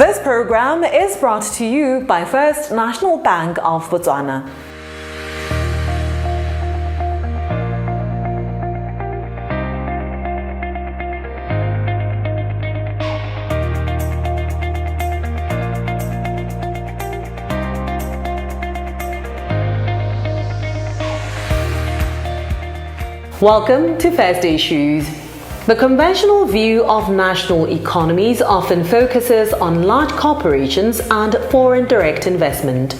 This program is brought to you by First National Bank of Botswana. Welcome to First Issues. The conventional view of national economies often focuses on large corporations and foreign direct investment.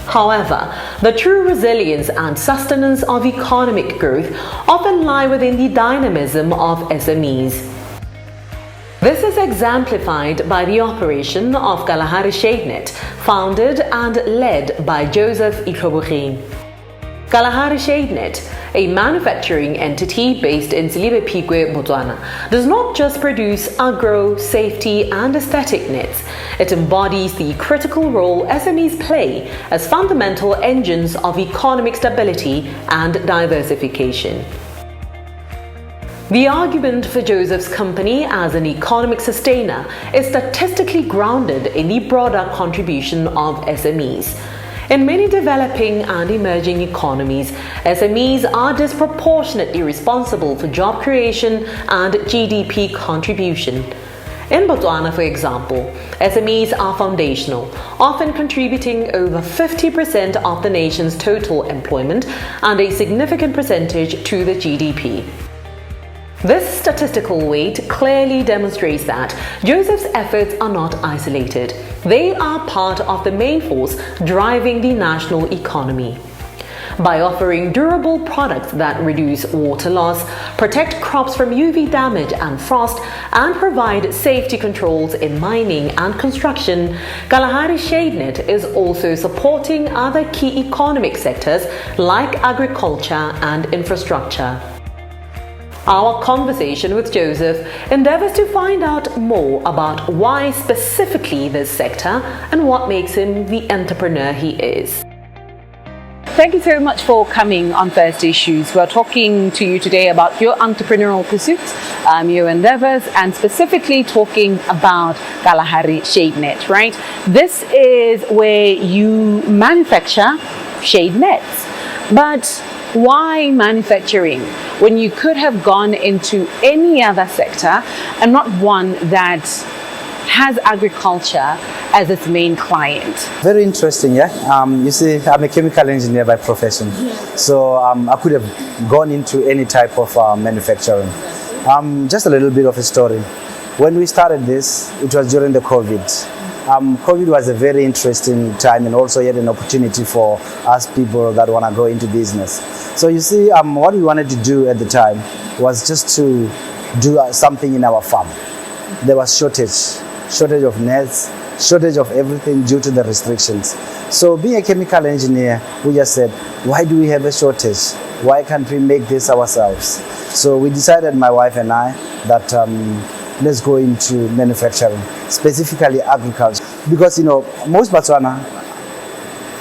However, the true resilience and sustenance of economic growth often lie within the dynamism of SMEs. This is exemplified by the operation of Kalahari Shade Net, founded and led by Joseph Itlhobogeng. Kalahari Shade Net, a manufacturing entity based in Silibepikwe, Botswana, does not just produce agro, safety and aesthetic nets. It embodies the critical role SMEs play as fundamental engines of economic stability and diversification. The argument for Joseph's company as an economic sustainer is statistically grounded in the broader contribution of SMEs. In many developing and emerging economies, SMEs are disproportionately responsible for job creation and GDP contribution. In Botswana, for example, SMEs are foundational, often contributing over 50% of the nation's total employment and a significant percentage to the GDP. This statistical weight clearly demonstrates that Joseph's efforts are not isolated. They are part of the main force driving the national economy. By offering durable products that reduce water loss, protect crops from UV damage and frost, and provide safety controls in mining and construction, Kalahari Shade Net is also supporting other key economic sectors like agriculture and infrastructure. Our conversation with Joseph endeavors to find out more about why specifically this sector and what makes him the entrepreneur he is. Thank you so much for coming on First Issues. We're talking to you today about your entrepreneurial pursuits, your endeavors, and specifically talking about Kalahari Shade Net, right? This is where you manufacture shade nets. But why manufacturing when you could have gone into any other sector and not one that has agriculture as its main client? Very interesting, yeah. You see, I'm a chemical engineer by profession, so I could have gone into any type of manufacturing. Just a little bit of a story. When we started this, it was during the COVID. COVID was a very interesting time and also yet an opportunity for us people that want to go into business. So you see, what we wanted to do at the time was just to do something in our farm. There was shortage of nets, shortage of everything due to the restrictions. So being a chemical engineer, we just said, why do we have a shortage? Why can't we make this ourselves? So we decided, my wife and I, that let's go into manufacturing, specifically agriculture. Because, you know, most Botswana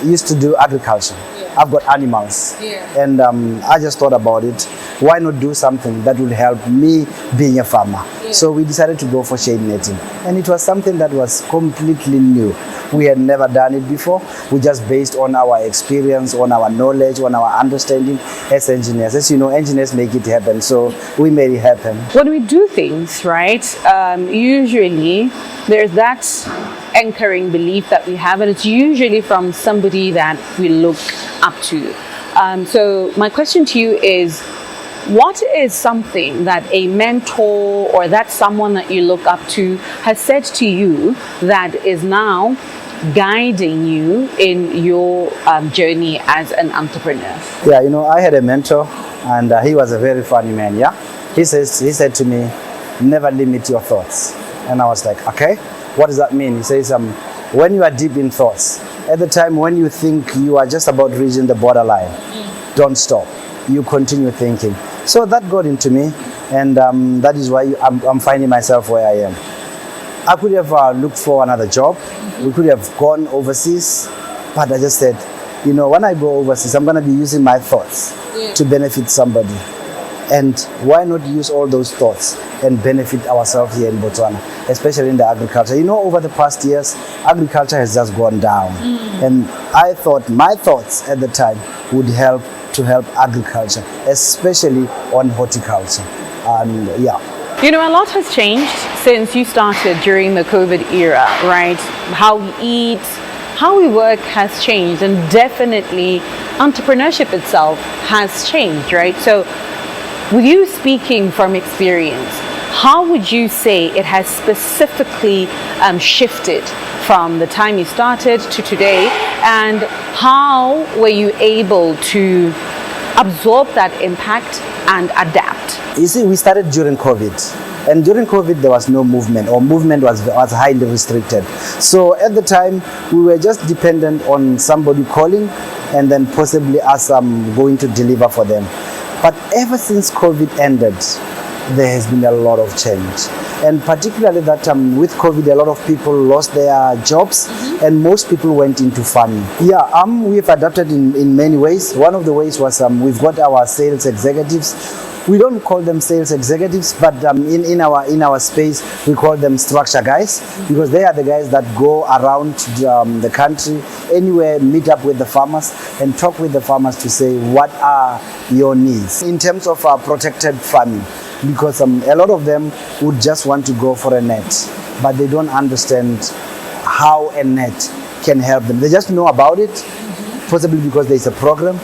used to do agriculture. I've got animals. And I just thought about it. Why not do something that will help me being a farmer? So we decided to go for shade netting. And it was something that was completely new. We had never done it before. We just based on our experience, on our knowledge, on our understanding as engineers. As you know, engineers make it happen. So we made it happen. When we do things, right, usually there's that anchoring belief that we have, and it's usually from somebody that we look up to. So my question to you is, what is something that a mentor or that someone that you look up to has said to you that is now guiding you in your journey as an entrepreneur? Yeah, you know, I had a mentor, and he was a very funny man, yeah? He said to me, never limit your thoughts. And I was like, okay, what does that mean? He says, when you are deep in thoughts, at the time when you think you are just about reaching the borderline, don't stop. You continue thinking. So that got into me, and that is why I'm finding myself where I am. I could have looked for another job. We could have gone overseas, but I just said, you know, when I go overseas, I'm going to be using my thoughts to benefit somebody. And why not use all those thoughts and benefit ourselves here in Botswana, especially in the agriculture? You know, over the past years, agriculture has just gone down. And I thought, my thoughts at the time would help to help agriculture, especially on horticulture. And yeah. You know, a lot has changed since you started during the COVID era, right? How we eat, how we work has changed, and definitely entrepreneurship itself has changed, right? So with you speaking from experience, how would you say it has specifically shifted from the time you started to today, and how were you able to absorb that impact and adapt? You see, we started during COVID, and during COVID there was no movement, or movement was highly restricted. So at the time we were just dependent on somebody calling and then possibly us going to deliver for them. But ever since COVID ended, there has been a lot of change. And particularly that with COVID, a lot of people lost their jobs, and most people went into farming. Yeah, we've adapted in many ways. One of the ways was we've got our sales executives. We don't call them sales executives, but in our space, we call them structure guys, because they are the guys that go around the country, anywhere, meet up with the farmers and talk with the farmers to say, what are your needs in terms of protected farming? Because a lot of them would just want to go for a net, but they don't understand how a net can help them. They just know about it, possibly because there's a program,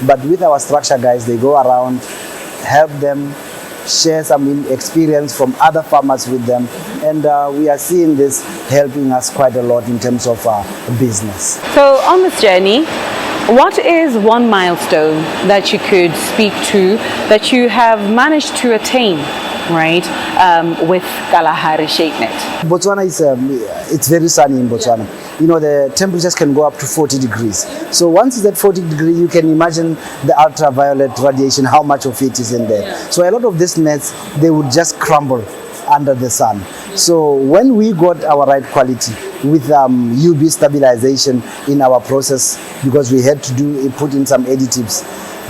but with our structure guys, they go around, help them, share some experience from other farmers with them, and we are seeing this helping us quite a lot in terms of business. So on this journey, what is one milestone that you could speak to that you have managed to attain, right, with Kalahari Shade Net? Botswana is it's very sunny in Botswana. You know, the temperatures can go up to 40 degrees. So once it's at 40 degrees, you can imagine the ultraviolet radiation, how much of it is in there. Yeah. So a lot of these nets, they would just crumble under the sun. So when we got our right quality with UV stabilization in our process, because we had to put in some additives,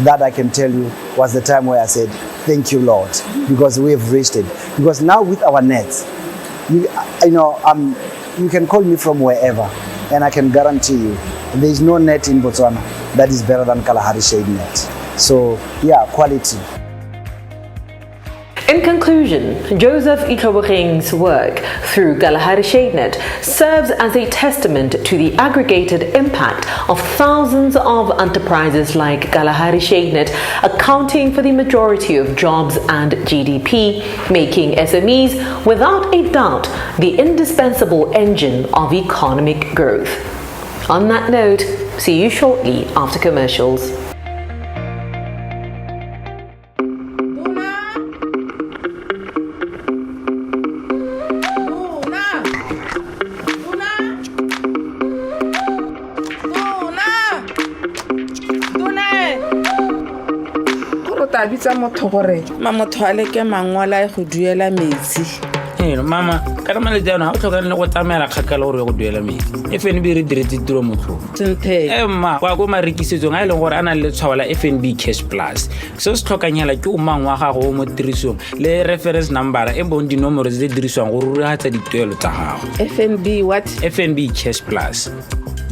that I can tell you was the time where I said, thank you, Lord, because we have reached it. Because now with our nets, you can call me from wherever, and I can guarantee you there is no net in Botswana that is better than Kalahari Shade Net. So yeah, quality. In conclusion, Joseph Ikaboring's work through Kalahari Shade Net serves as a testament to the aggregated impact of thousands of enterprises like Kalahari Shade Net, accounting for the majority of jobs and GDP, making SMEs without a doubt the indispensable engine of economic growth. On that note, see you shortly after commercials. Bitsa motho gore motho a leke mangwala go duela metsi. Mama, ka rama le jana ha o tlhoka le go tsamela kgakala gore go duela metsi. FNB re diretse tiro motho. Senthe. Ma kwa go marekisetsong a ile gore ana le tshwao la FNB Cash Plus. Se se tlhokanyela ke o mang wa gago mo tirisong le reference number e bong dinomoro tse di diriswang go ruragatsa dituelo tsa gago. FNB what? FNB Cash Plus.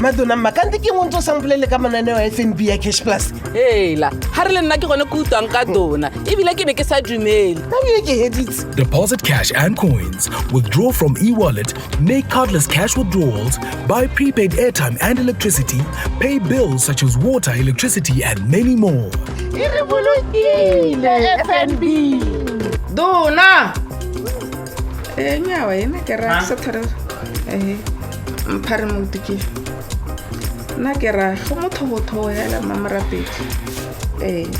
Madonna makante ke ngontso samplele ka mananeo a FNB ya Cash Plus. Hela, ha re le nna ke gone go utwang ka dona. Ebile ke ne ke sa dumele. Deposit cash and coins, withdraw from e-wallet, make cardless cash withdrawals, buy prepaid airtime and electricity, pay bills such as water, electricity and many more. FNB. Dona. Nyawa ene ke ra sa thare. Mpare motiki. Na ke ra go mothotho hela mamarapedi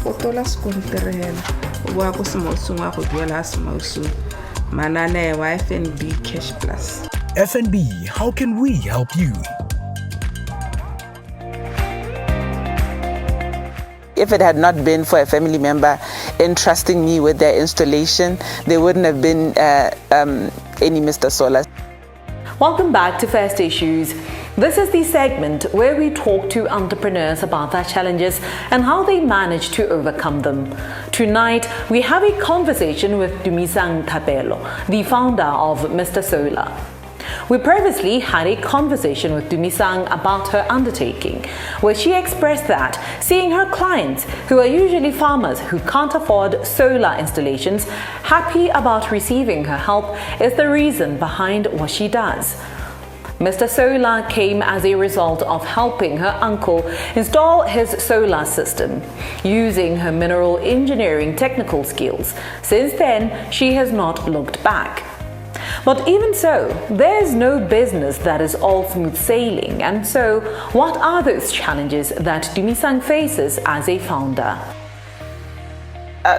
o tola sekontere hela o bua go semosong wa go duela semosong manane wa FNB Cash Plus. FNB, how can we help you? If it had not been for a family member entrusting me with their installation, there wouldn't have been any Mr. Solar. Welcome back to First Issues. This is the segment where we talk to entrepreneurs about their challenges and how they manage to overcome them. Tonight, we have a conversation with Dumisang Thapelo, the founder of Mr. Solar. We previously had a conversation with Dumisang about her undertaking, where she expressed that seeing her clients, who are usually farmers who can't afford solar installations, happy about receiving her help is the reason behind what she does. Mr. Solar came as a result of helping her uncle install his solar system, using her mineral engineering technical skills. Since then, she has not looked back. But even so, there's no business that is all smooth sailing. And so, what are those challenges that Dumisang faces as a founder?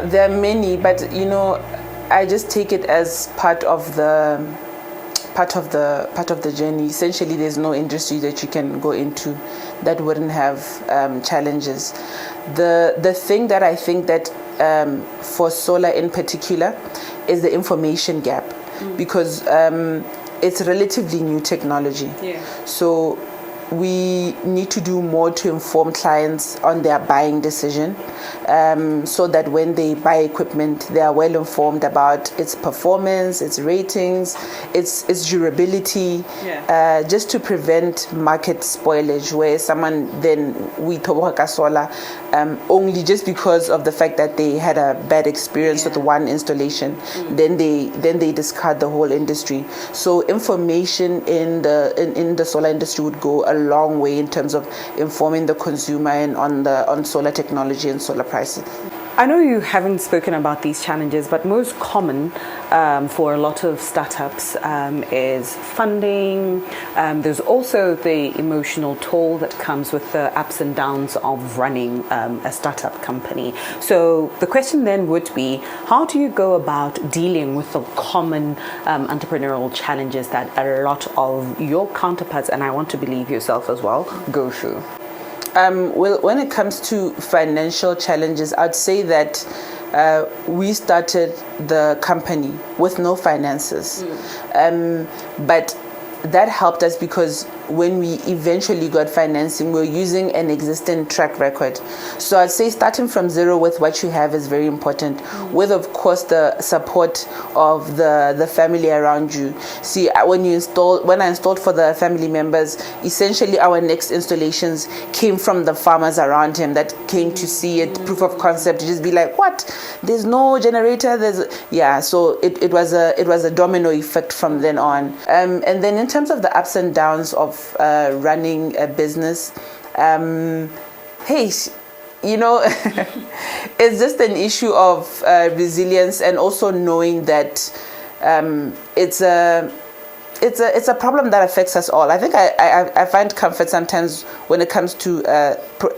There are many, but I just take it as part of the journey. Essentially, there's no industry that you can go into that wouldn't have challenges. The thing that I think that for solar in particular is the information gap, because it's relatively new technology. So we need to do more to inform clients on their buying decision, so that when they buy equipment, they are well informed about its performance, its ratings, its durability, just to prevent market spoilage, where someone then we toboka solar only just because of the fact that they had a bad experience with one installation, then they discard the whole industry. So information in the solar industry would go a long way in terms of informing the consumer and on solar technology and solar prices. I know you haven't spoken about these challenges, but most common for a lot of startups is funding. There's also the emotional toll that comes with the ups and downs of running a startup company. So the question then would be, how do you go about dealing with the common entrepreneurial challenges that a lot of your counterparts, and I want to believe yourself as well, go through? Well, when it comes to financial challenges, I'd say that we started the company with no finances. But that helped us because when we eventually got financing, we're using an existing track record. So I'd say starting from zero with what you have is very important, with of course the support of the family around you. See, when I installed for the family members, essentially our next installations came from the farmers around him that came to see it, proof of concept, to just be like, what? There's no generator, so it was a domino effect from then on. And then in terms of the ups and downs of running a business, it's just an issue of resilience, and also knowing that it's a problem that affects us all. I think I find comfort sometimes when it comes to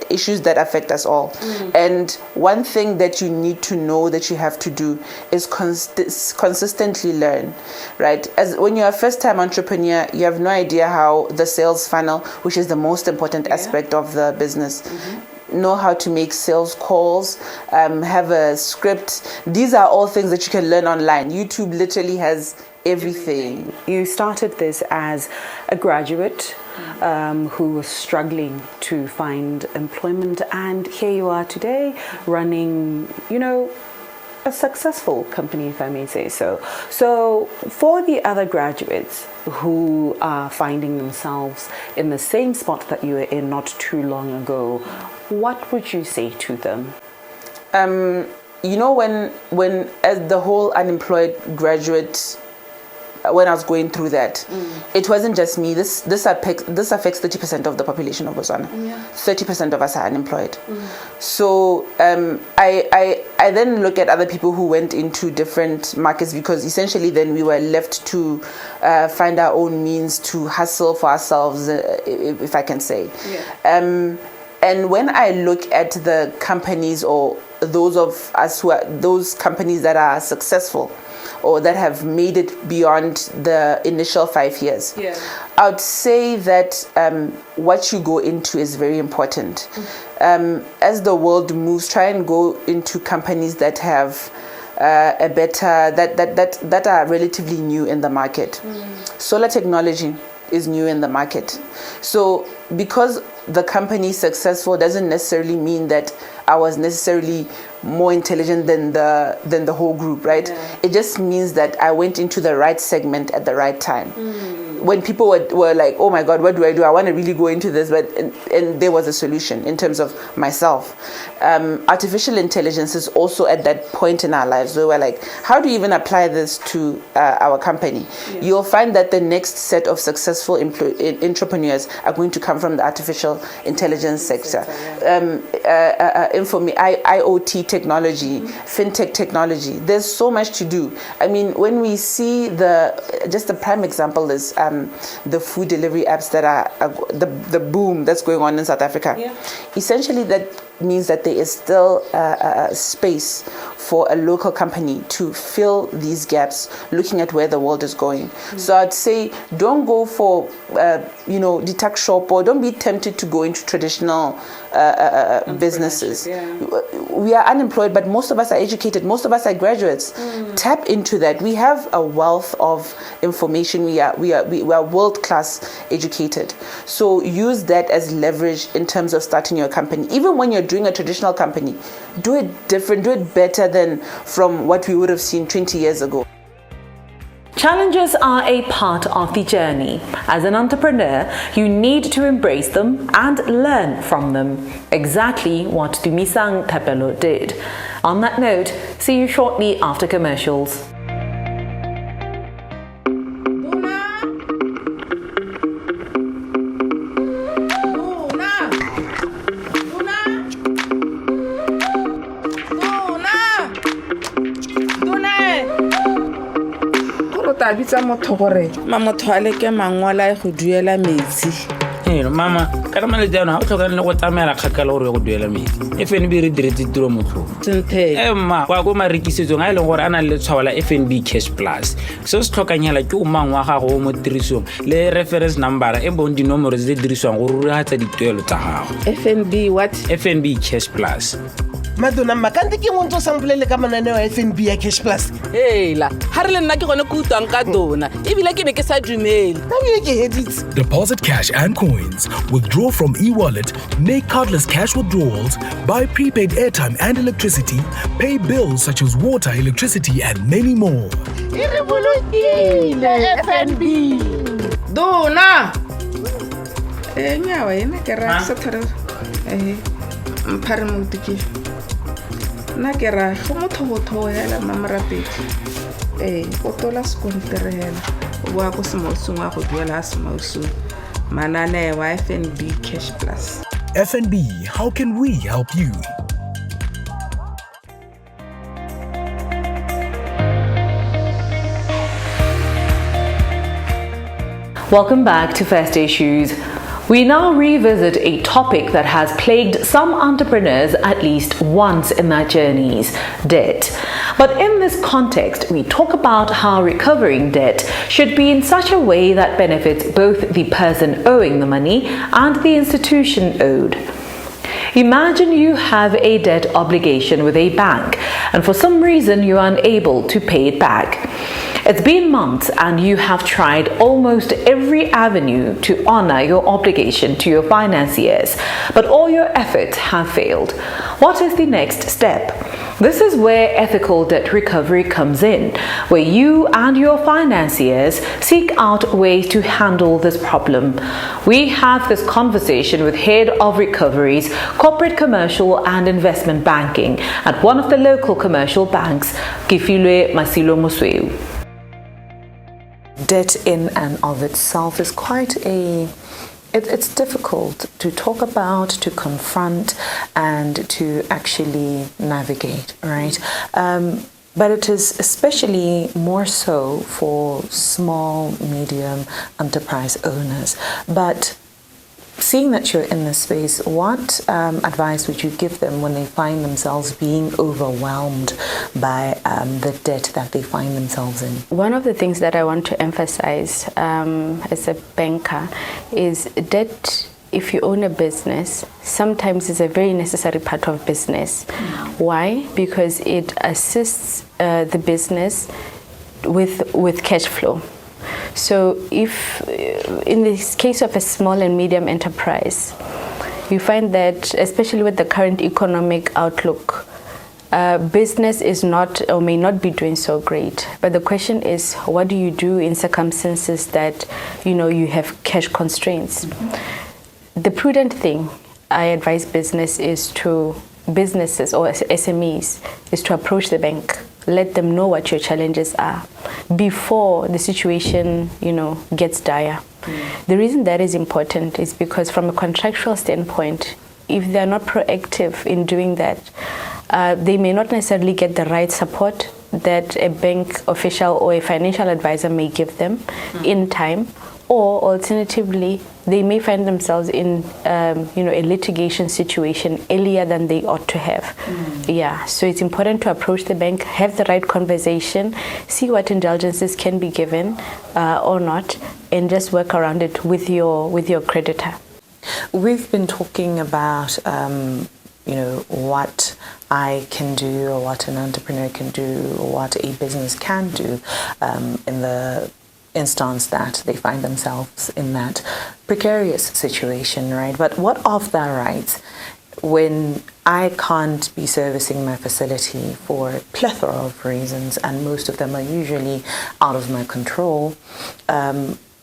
issues that affect us all. And one thing that you need to know that you have to do is consistently learn, right? As when you're a first-time entrepreneur, you have no idea how the sales funnel, which is the most important aspect of the business, know how to make sales calls, have a script. These are all things that you can learn online. YouTube literally has everything. You started this as a graduate who was struggling to find employment, and here you are today running, a successful company, if I may say so. So for the other graduates who are finding themselves in the same spot that you were in not too long ago, what would you say to them? When as the whole unemployed graduate, when I was going through that, it wasn't just me. This affects 30% of the population of Botswana. 30% of us are unemployed. So I then look at other people who went into different markets, because essentially then we were left to find our own means to hustle for ourselves, if I can say. And when I look at the companies, or those of us those companies that are successful, or that have made it beyond the initial 5 years, I would say that what you go into is very important. As the world moves, try and go into companies that have that are relatively new in the market. Solar technology is new in the market. So because the company is successful doesn't necessarily mean that I was necessarily more intelligent than the whole group, right? Yeah. It just means that I went into the right segment at the right time. When people were like, oh my God, what do? I want to really go into this, but and there was a solution in terms of myself. Artificial intelligence is also at that point in our lives where we're like, how do you even apply this to our company? Yeah. You'll find that the next set of successful entrepreneurs are going to come from the artificial intelligence sector. IoT technology, fintech technology. There's so much to do. I mean, when we see just the prime example is the food delivery apps that are the boom that's going on in South Africa. Yeah. Essentially, that means that there is still space for a local company to fill these gaps, looking at where the world is going. So I'd say don't go for the tuck shop, or don't be tempted to go into traditional businesses. Yeah. We are unemployed, but most of us are educated. Most of us are graduates. Tap into that. We have a wealth of information. We are world-class educated. So use that as leverage in terms of starting your company. Even when you're doing a traditional company, do it different, do it better than from what we would have seen 20 years ago. Challenges are a part of the journey. As an entrepreneur, you need to embrace them and learn from them. Exactly what Dumisang Thapelo did. On that note, see you shortly after commercials. ta bitsa motho gore motho a leke mangwala go duela metsi. Mama, kana male jana o tlhoka le go tsamela kgakala gore go duela metsi. FNB re diretse tiro motho. Senthe. Ma kwa go marekisetsong a ile gore ana le tshwala FNB Cash Plus. Se se tlhokanyela ke o mang wa gago mo tirisong le reference number e bon dinomoro tse diriswang go ruratsa dituelo tsa gago. FNB what? FNB Cash Plus. Madonna makante ke montso sampolele ka mananeo a FNB ya Cash Plus. La ha re le nna ke gone go utang ka dona ebile ke ne ke sa dumele. Deposit cash and coins, withdraw from e-wallet, make cardless cash withdrawals, buy prepaid airtime and electricity, pay bills such as water, electricity and many more. FNB. Dona. Nyawa ene ke ra sa thare. Mpare motiki. Na ke ra go motho go thoela mamarapedi. O tola skontere hela. O bua go semosong wa go duela semosong. Manane wa FNB Cash Plus. FNB, how can we help you? Welcome back to First Issues. We now revisit a topic that has plagued some entrepreneurs at least once in their journeys: debt. But in this context, we talk about how recovering debt should be in such a way that benefits both the person owing the money and the institution owed. Imagine you have a debt obligation with a bank, and for some reason you are unable to pay it back. It's been months and you have tried almost every avenue to honor your obligation to your financiers, but all your efforts have failed. What is the next step? This is where ethical debt recovery comes in, where you and your financiers seek out ways to handle this problem. We have this conversation with Head of Recoveries, Corporate Commercial and Investment Banking at one of the local commercial banks, Kifilwe Masilo Musweu. Debt in and of itself is quite it's difficult to talk about, to confront, and to actually navigate, right? But it is especially more so for small, medium enterprise owners. But seeing that you're in this space, what advice would you give them when they find themselves being overwhelmed by the debt that they find themselves in? One of the things that I want to emphasize as a banker is debt. If you own a business, sometimes it's a very necessary part of business. Why? Because it assists the business with cash flow. So if in this case of a small and medium enterprise, you find that especially with the current economic outlook, business is not or may not be doing so great. But the question is, what do you do in circumstances that you have cash constraints? The prudent thing I advise businesses or SMEs is to approach the bank. Let them know what your challenges are before the situation gets dire. The reason that is important is because from a contractual standpoint, if they're not proactive in doing that, they may not necessarily get the right support that a bank official or a financial advisor may give them in time, or alternatively, they may find themselves in a litigation situation earlier than they ought to have. Yeah, so it's important to approach the bank, have the right conversation, see what indulgences can be given or not, and just work around it with your creditor. We've been talking about what I can do, or what an entrepreneur can do, or what a business can do in the instance that they find themselves in that precarious situation, right? But what of their rights when I can't be servicing my facility for a plethora of reasons, and most of them are usually out of my control?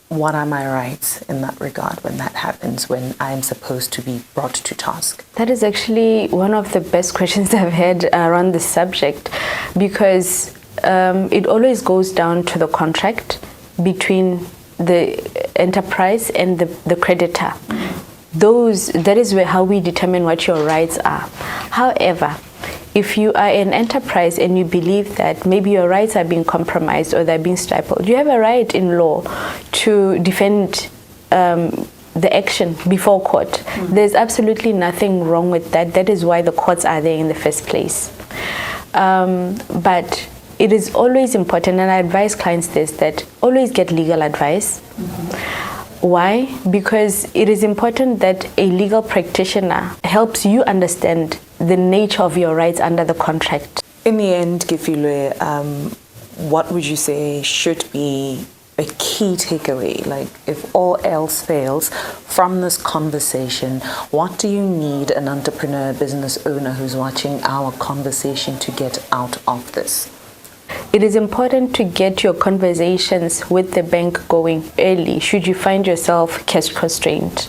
What are my rights in that regard when that happens, when I'm supposed to be brought to task? That is actually one of the best questions I've had around this subject, because it always goes down to the contract between the enterprise and the creditor. That is how we determine what your rights are. However, if you are an enterprise and you believe that maybe your rights are being compromised or they're being stifled, you have a right in law to defend the action before court. There's absolutely nothing wrong with that. That is why the courts are there in the first place. But it is always important, and I advise clients this, that always get legal advice. Why? Because it is important that a legal practitioner helps you understand the nature of your rights under the contract. In the end, Gifilwe, what would you say should be a key takeaway? Like, if all else fails from this conversation, what do you need an entrepreneur, business owner who's watching our conversation to get out of this? It is important to get your conversations with the bank going early should you find yourself cash constrained.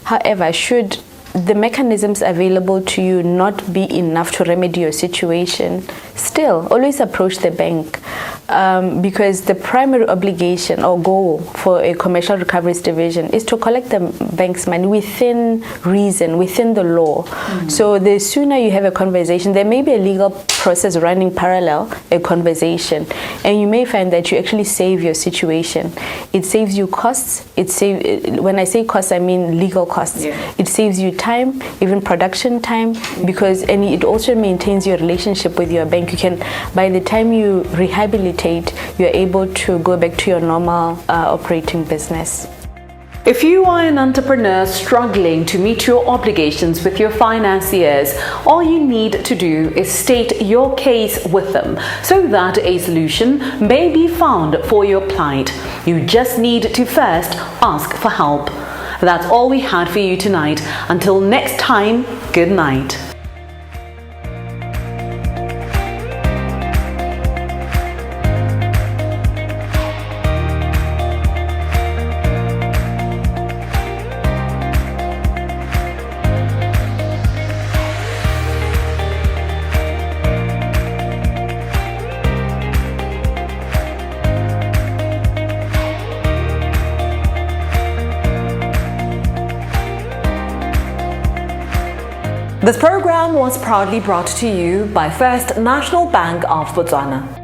However, should the mechanisms available to you not be enough to remedy your situation, still always approach the bank, because the primary obligation or goal for a commercial recoveries division is to collect the bank's money within reason, within the law. So the sooner you have a conversation, there may be a legal process running parallel, a conversation, and you may find that you actually save your situation. It saves you costs. When I say costs, I mean legal costs. It saves you time, even production time, because it also maintains your relationship with your bank. You can, by the time you rehabilitate, you're able to go back to your normal operating business. If you are an entrepreneur struggling to meet your obligations with your financiers, all you need to do is state your case with them so that a solution may be found for your plight. You just need to first ask for help. That's all we had for you tonight. Until next time, good night. This program was proudly brought to you by First National Bank of Botswana.